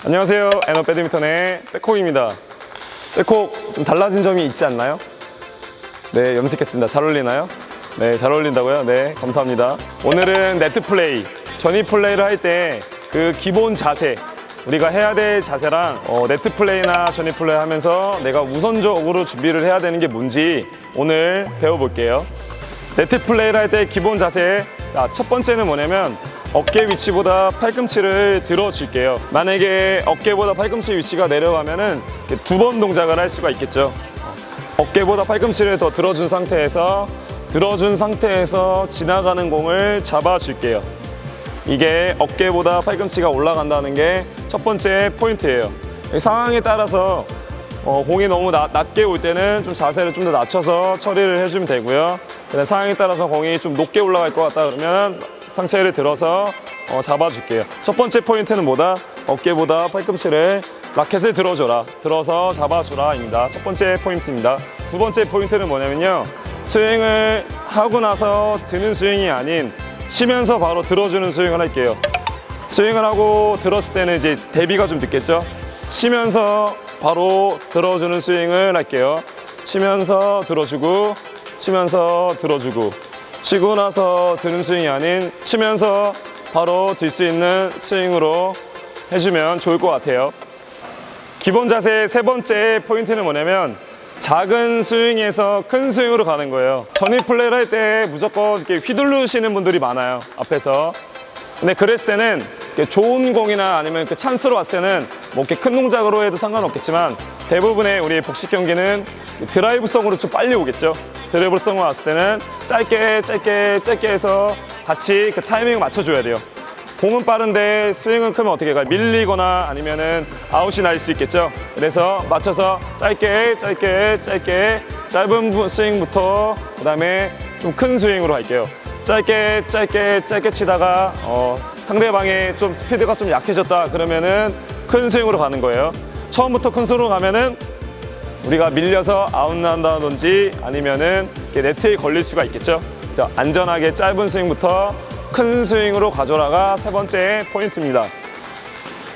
안녕하세요. 앤업 배드민턴의 백콕입니다. 백콕 좀 달라진 점이 있지 않나요? 네, 염색했습니다. 잘 어울리나요? 네, 잘 어울린다고요? 네, 감사합니다. 오늘은 네트 플레이, 전위 플레이를 할 때 그 기본 자세, 우리가 해야 될 자세랑 네트 플레이나 전위 플레이 하면서 내가 우선적으로 준비를 해야 되는 게 뭔지 오늘 배워볼게요. 네트 플레이를 할 때 기본 자세, 자, 첫 번째는 뭐냐면 어깨 위치보다 팔꿈치를 들어줄게요. 만약에 어깨보다 팔꿈치 위치가 내려가면은 두 번 동작을 할 수가 있겠죠. 어깨보다 팔꿈치를 더 들어준 상태에서 지나가는 공을 잡아줄게요. 이게 어깨보다 팔꿈치가 올라간다는 게 첫 번째 포인트예요. 상황에 따라서 공이 너무 낮게 올 때는 좀 자세를 좀 더 낮춰서 처리를 해주면 되고요. 상황에 따라서 공이 좀 높게 올라갈 것 같다 그러면 상체를 들어서 잡아줄게요. 첫 번째 포인트는 뭐다? 어깨보다 팔꿈치를 라켓을 들어줘라, 들어서 잡아주라 입니다. 첫 번째 포인트입니다. 두 번째 포인트는 뭐냐면요, 스윙을 하고 나서 드는 스윙이 아닌 치면서 바로 들어주는 스윙을 할게요. 스윙을 하고 들었을 때는 이제 대비가 좀 늦겠죠. 치면서 바로 들어주는 스윙을 할게요. 치면서 들어주고, 치면서 들어주고, 치고 나서 드는 스윙이 아닌 치면서 바로 들 수 있는 스윙으로 해주면 좋을 것 같아요. 기본 자세의 세 번째 포인트는 뭐냐면 작은 스윙에서 큰 스윙으로 가는 거예요. 전위 플레이를 할 때 무조건 이렇게 휘두르시는 분들이 많아요, 앞에서. 근데 그랬을 때는 좋은 공이나 아니면 그 찬스로 왔을 때는 뭐 이렇게 큰 동작으로 해도 상관없겠지만 대부분의 우리 복식 경기는 드라이브성으로 좀 빨리 오겠죠. 드라이브성으로 왔을 때는 짧게 해서 같이 그 타이밍을 맞춰줘야 돼요. 공은 빠른데 스윙은 크면 어떻게 가요? 밀리거나 아니면은 아웃이 날 수 있겠죠. 그래서 맞춰서 짧게 짧은 스윙부터 그 다음에 좀 큰 스윙으로 할게요. 짧게 치다가 상대방의 좀 스피드가 좀 약해졌다 그러면은 큰 스윙으로 가는 거예요. 처음부터 큰 스윙으로 가면은 우리가 밀려서 아웃 난다든지 아니면은 네트에 걸릴 수가 있겠죠. 그래서 안전하게 짧은 스윙부터 큰 스윙으로 가져라가 세 번째 포인트입니다.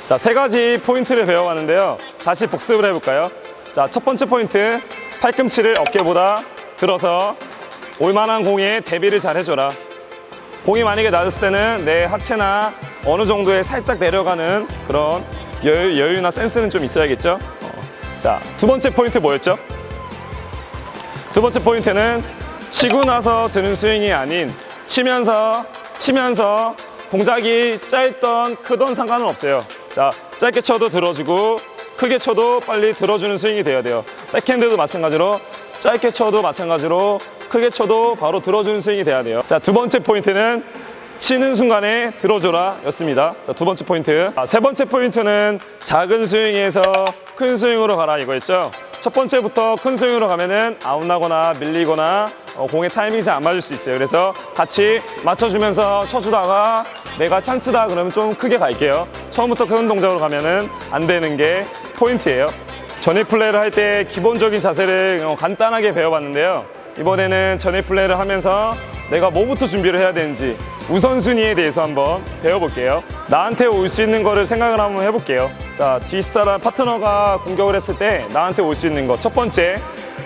자, 세 가지 포인트를 배워봤는데요. 다시 복습을 해볼까요? 자, 첫 번째 포인트, 팔꿈치를 어깨보다 들어서 올만한 공에 대비를 잘 해줘라. 공이 만약에 낮았을 때는 내 하체나 어느 정도에 살짝 내려가는 그런 여유나 센스는 좀 있어야겠죠. 자, 두 번째 포인트 뭐였죠? 두 번째 포인트는 치고 나서 드는 스윙이 아닌 치면서 동작이 짧던 크던 상관은 없어요. 자, 짧게 쳐도 들어주고 크게 쳐도 빨리 들어주는 스윙이 돼야 돼요. 백핸드도 마찬가지로 짧게 쳐도 마찬가지로 크게 쳐도 바로 들어주는 스윙이 돼야 돼요. 자, 두 번째 포인트는 치는 순간에 들어줘라 였습니다. 자, 두 번째 포인트. 세 번째 포인트는 작은 스윙에서 큰 스윙으로 가라 이거였죠. 첫 번째부터 큰 스윙으로 가면은 아웃나거나 밀리거나 공의 타이밍이 잘 안 맞을 수 있어요. 그래서 같이 맞춰주면서 쳐주다가 내가 찬스다 그러면 좀 크게 갈게요. 처음부터 큰 동작으로 가면은 안 되는 게 포인트예요. 전위 플레이를 할 때 기본적인 자세를 간단하게 배워봤는데요. 이번에는 전위 플레이를 하면서 내가 뭐부터 준비를 해야 되는지 우선순위에 대해서 한번 배워볼게요. 나한테 올 수 있는 거를 생각을 한번 해볼게요. 자, 뒷사람 파트너가 공격을 했을 때 나한테 올 수 있는 거, 첫 번째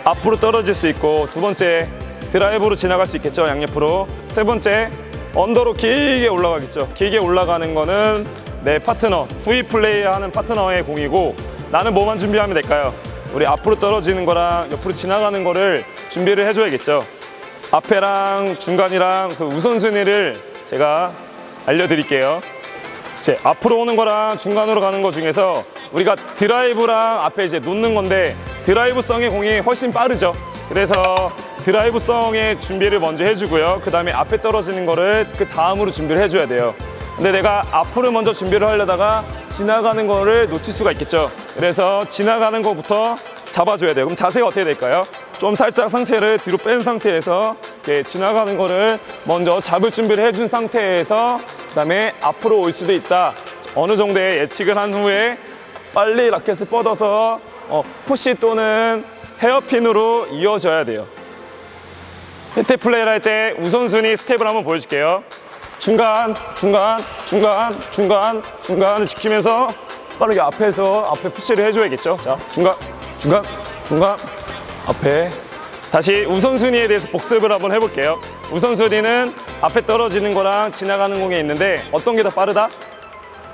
앞으로 떨어질 수 있고, 두 번째 드라이브로 지나갈 수 있겠죠, 양옆으로. 세 번째 언더로 길게 올라가겠죠. 길게 올라가는 거는 내 파트너, 후위 플레이 하는 파트너의 공이고, 나는 뭐만 준비하면 될까요? 우리 앞으로 떨어지는 거랑 옆으로 지나가는 거를 준비를 해줘야겠죠. 앞에랑 중간이랑 그 우선순위를 제가 알려드릴게요. 앞으로 오는 거랑 중간으로 가는 거 중에서 우리가 드라이브랑 앞에 이제 놓는 건데 드라이브성의 공이 훨씬 빠르죠. 그래서 드라이브성의 준비를 먼저 해주고요. 그 다음에 앞에 떨어지는 거를 그 다음으로 준비를 해줘야 돼요. 근데 내가 앞으로 먼저 준비를 하려다가 지나가는 거를 놓칠 수가 있겠죠. 그래서 지나가는 거부터 잡아줘야 돼요. 그럼 자세가 어떻게 될까요? 좀 살짝 상체를 뒤로 뺀 상태에서 이렇게 지나가는 거를 먼저 잡을 준비를 해준 상태에서 그 다음에 앞으로 올 수도 있다. 어느 정도의 예측을 한 후에 빨리 라켓을 뻗어서 푸시 또는 헤어핀으로 이어져야 돼요. 혜태 플레이를 할 때 우선순위 스텝을 한번 보여줄게요. 중간, 중간, 중간, 중간, 중간을 지키면서 빠르게 앞에 푸시를 해줘야겠죠. 자, 중간, 중간, 중간, 앞에. 다시 우선순위에 대해서 복습을 한번 해볼게요. 우선순위는 앞에 떨어지는 거랑 지나가는 공이 있는데 어떤 게 더 빠르다?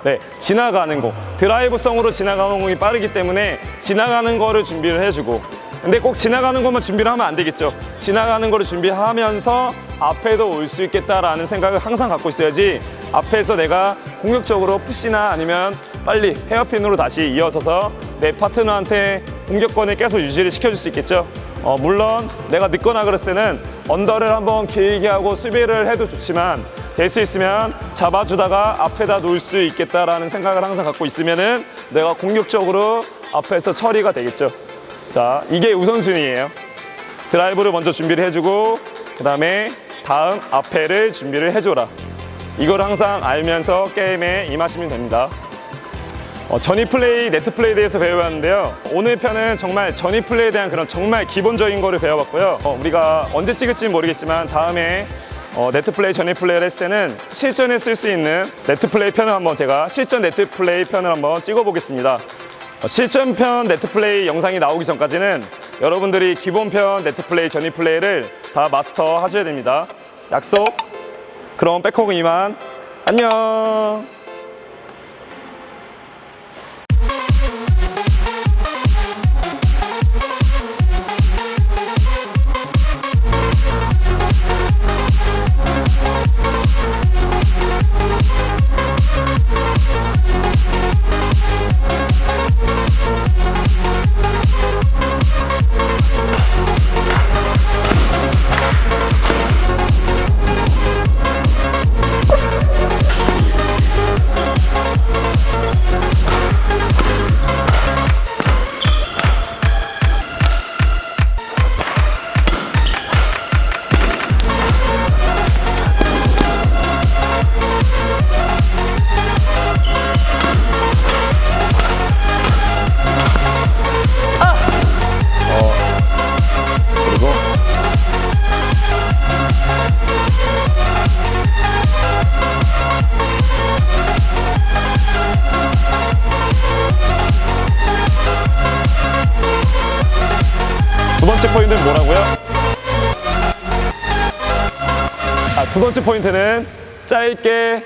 네, 지나가는 공. 드라이브성으로 지나가는 공이 빠르기 때문에 지나가는 거를 준비를 해주고, 근데 꼭 지나가는 것만 준비를 하면 안 되겠죠. 지나가는 거를 준비하면서 앞에도 올 수 있겠다라는 생각을 항상 갖고 있어야지 앞에서 내가 공격적으로 푸시나 아니면 빨리 헤어핀으로 다시 이어서서 내 파트너한테 공격권을 계속 유지를 시켜줄 수 있겠죠. 물론 내가 늦거나 그랬을 때는 언더를 한번 길게 하고 수비를 해도 좋지만 될 수 있으면 잡아주다가 앞에다 놓을 수 있겠다라는 생각을 항상 갖고 있으면은 내가 공격적으로 앞에서 처리가 되겠죠. 자, 이게 우선순위예요. 드라이브를 먼저 준비를 해주고 그 다음에 다음 앞에를 준비를 해줘라. 이걸 항상 알면서 게임에 임하시면 됩니다. 전위 플레이, 네트 플레이에 대해서 배워봤는데요. 오늘 편은 정말 전위 플레이에 대한 그런 정말 기본적인 거를 배워봤고요. 우리가 언제 찍을지는 모르겠지만 다음에 네트 플레이, 전위 플레이를 했을 때는 실전에 쓸 수 있는 네트 플레이 편을 한번 제가 실전 네트 플레이 편을 한번 찍어보겠습니다. 실전편 네트 플레이 영상이 나오기 전까지는 여러분들이 기본편 네트 플레이, 전위 플레이를 다 마스터 하셔야 됩니다. 약속. 그럼 백허그 이만. 안녕. 두 번째 포인트는 뭐라고요? 두 번째 포인트는 짧게